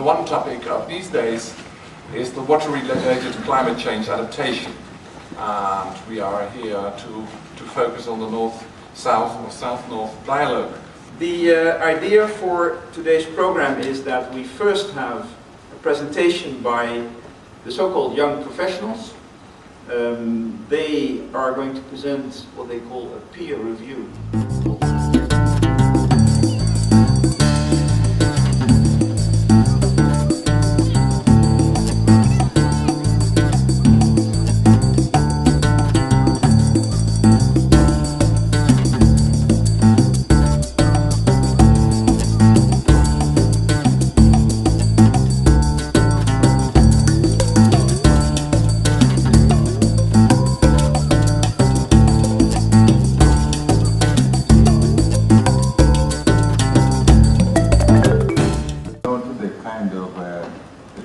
One topic of these days is the water-related climate change adaptation, and we are here to focus on the North-South or South-North dialogue. The idea for today's program is that we first have a presentation by the so-called young professionals. They are going to present what they call a peer review.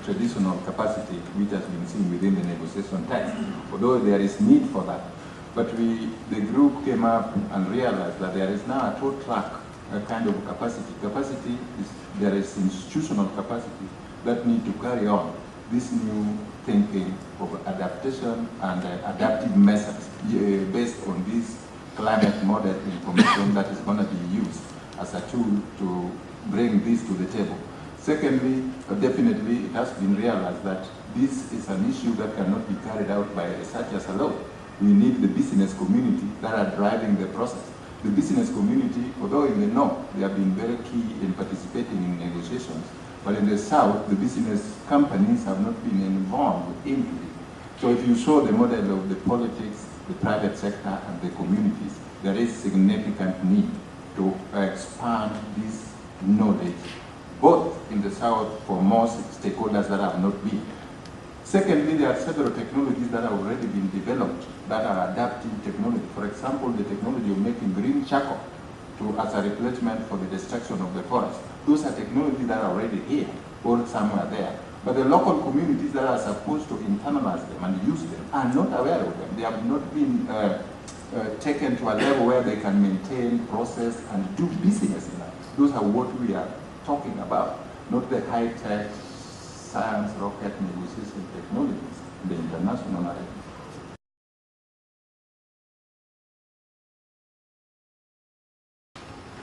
traditional capacity which has been seen within the negotiation text, although there is need for that. But the group came up and realized that there is now a two-track kind of capacity. There is institutional capacity that need to carry on this new thinking of adaptation and adaptive methods based on this climate model information that is going to be used as a tool to bring this to the table. Secondly, definitely it has been realized that this is an issue that cannot be carried out by researchers alone. We need the business community that are driving the process. The business community, although in the North, they have been very key in participating in negotiations, but in the South, the business companies have not been involved into it. So if you show the model of the politics, the private sector, and the communities, there is significant need to expand this knowledge, both in the South for most stakeholders that have not been. Secondly, there are several technologies that have already been developed that are adaptive technology. For example, the technology of making green charcoal as a replacement for the destruction of the forest. Those are technologies that are already here, or somewhere there. But the local communities that are supposed to internalize them and use them are not aware of them. They have not been taken to a level where they can maintain, process, and do business in that. Those are what we are talking about, not the high-tech science rocket negotiation technologies in the international arena.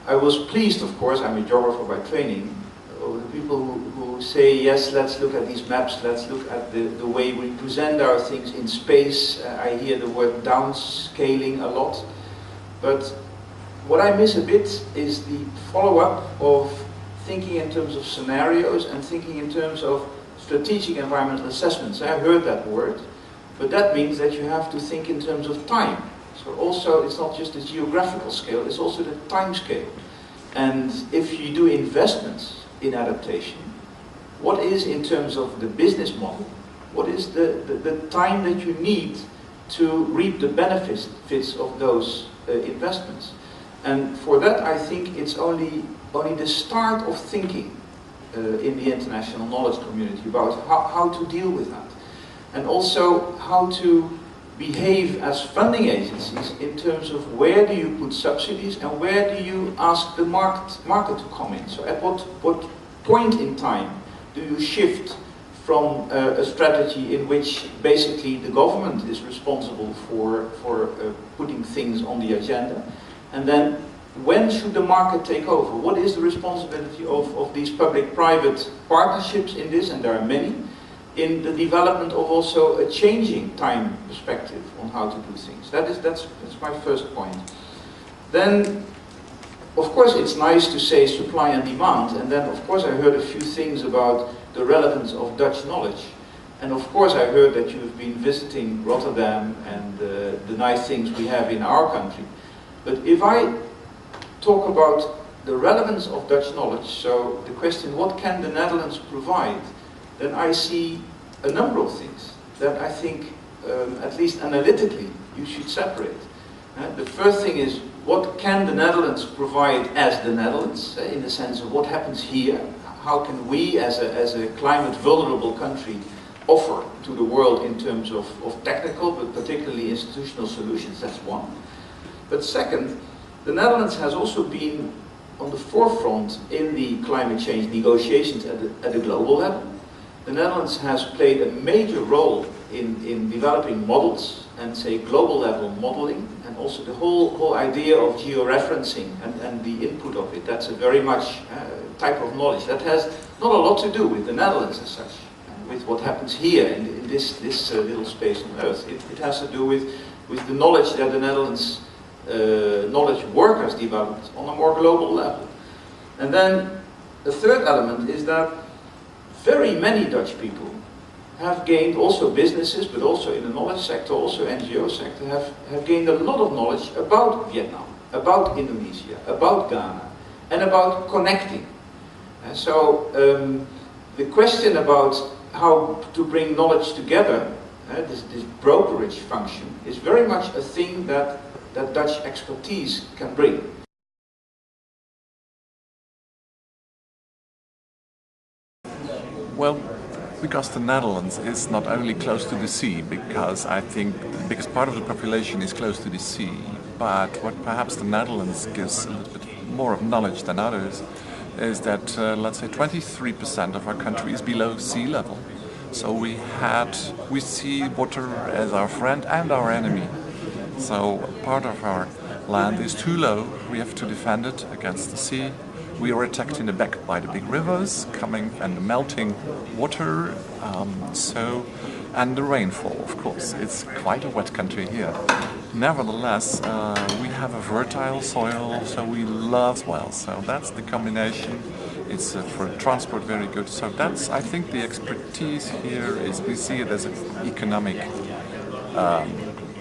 I was pleased, of course, I'm a geographer by training, the people who say, yes, let's look at these maps, let's look at the way we present our things in space. I hear the word downscaling a lot. But what I miss a bit is the follow-up of thinking in terms of scenarios and thinking in terms of strategic environmental assessments. I heard that word, but that means that you have to think in terms of time. So also, it's not just the geographical scale, it's also the time scale. And if you do investments in adaptation, what is, in terms of the business model, what is the time that you need to reap the benefits of those investments? And for that, I think it's only the start of thinking in the international knowledge community about how to deal with that. And also how to behave as funding agencies in terms of where do you put subsidies and where do you ask the market to come in. So at what point in time do you shift from a strategy in which basically the government is responsible for putting things on the agenda, and then when should the market take over? What is the responsibility of these public-private partnerships in this, and there are many, in the development of also a changing time perspective on how to do things. That's my first point. Then, of course, it's nice to say supply and demand, and then, of course, I heard a few things about the relevance of Dutch knowledge. And of course, I heard that you've been visiting Rotterdam and the nice things we have in our country. But if I talk about the relevance of Dutch knowledge, so the question, what can the Netherlands provide? Then I see a number of things that I think, at least analytically, you should separate. The first thing is, what can the Netherlands provide as the Netherlands, in the sense of what happens here? How can we, as a climate vulnerable country, offer to the world in terms of technical, but particularly institutional solutions? That's one. But second, the Netherlands has also been on the forefront in the climate change negotiations at the global level. The Netherlands has played a major role in developing models and, say, global level modeling, and also the whole idea of georeferencing and the input of it. That's a very much type of knowledge that has not a lot to do with the Netherlands as such, with what happens here in this little space on Earth. It has to do with the knowledge that the Netherlands knowledge workers developed on a more global level. And then the third element is that very many Dutch people have gained, also businesses, but also in the knowledge sector, also NGO sector, have gained a lot of knowledge about Vietnam, about Indonesia, about Ghana, and about connecting. And so the question about how to bring knowledge together, this brokerage function, is very much a thing that Dutch expertise can bring. Well, because the Netherlands is not only close to the sea, because I think the biggest part of the population is close to the sea, but what perhaps the Netherlands gives a little bit more of knowledge than others is that, let's say, 23% of our country is below sea level. So we see water as our friend and our enemy. So part of our land is too low, we have to defend it against the sea. We are attacked in the back by the big rivers coming and the melting water, and the rainfall, of course. It's quite a wet country here. Nevertheless, we have a fertile soil, so we love wells. So that's the combination. It's for transport very good. So that's, I think, the expertise here is we see it as an economic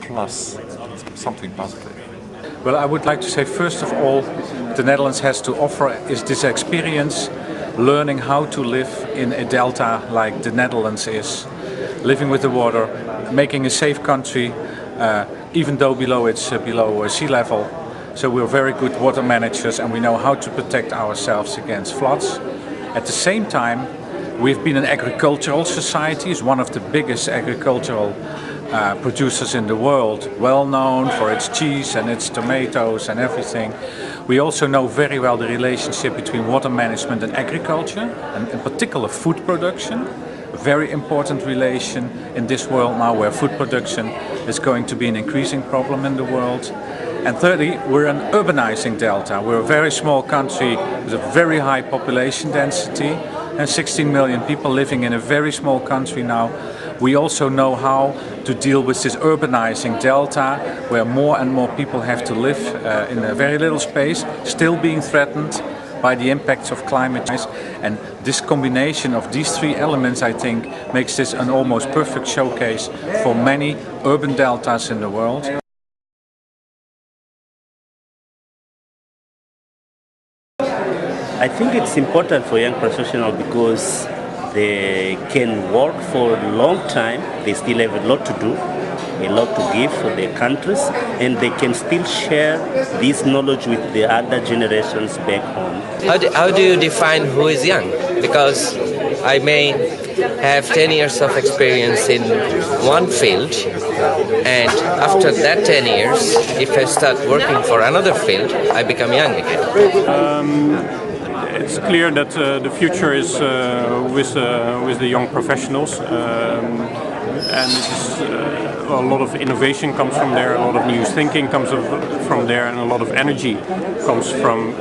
plus, something positive. Well, I would like to say, first of all, the Netherlands has to offer is this experience, learning how to live in a delta like the Netherlands is, living with the water, making a safe country, even though it's below sea level. So we're very good water managers and we know how to protect ourselves against floods. At the same time, we've been an agricultural society, it's one of the biggest agricultural producers in the world, well known for its cheese and its tomatoes and everything. We also know very well the relationship between water management and agriculture, and in particular food production. A very important relation in this world now where food production is going to be an increasing problem in the world. And thirdly, we're an urbanizing delta. We're a very small country with a very high population density and 16 million people living in a very small country now. We also know how to deal with this urbanizing delta, where more and more people have to live in a very little space, still being threatened by the impacts of climate change. And this combination of these three elements, I think, makes this an almost perfect showcase for many urban deltas in the world. I think it's important for young professionals because they can work for a long time, they still have a lot to do, a lot to give for their countries, and they can still share this knowledge with the other generations back home. How do you define who is young? Because I may have 10 years of experience in one field, and after that 10 years, if I start working for another field, I become young again. It's clear that the future is with the young professionals, and it is, a lot of innovation comes from there, a lot of new thinking comes from there, and a lot of energy comes from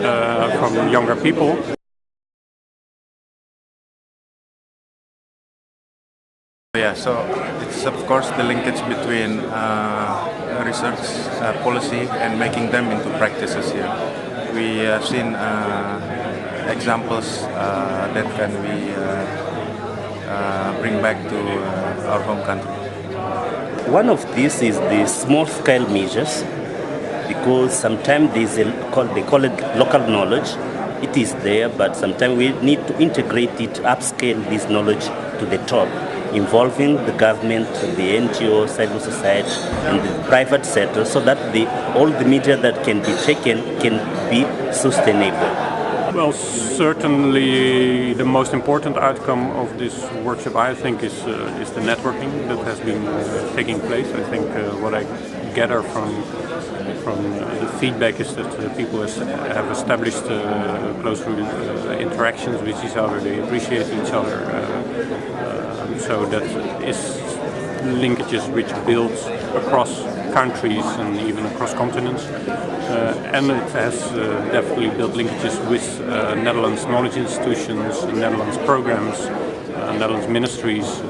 younger people. Yeah, so it's of course the linkage between research policy and making them into practices here. We have seen examples that can we bring back to our home country. One of these is the small-scale measures, because sometimes they call it local knowledge. It is there, but sometimes we need to integrate it, upscale this knowledge to the top. involving the government, the NGO, civil society, and the private sector, so that all the media that can be taken can be sustainable. Well, certainly the most important outcome of this workshop, I think, is the networking that has been taking place. I think what I gather from the feedback is that people have established close interactions with each other. They appreciate each other. So that is linkages which builds across countries and even across continents. And it has definitely built linkages with Netherlands knowledge institutions, Netherlands programs, Netherlands ministries,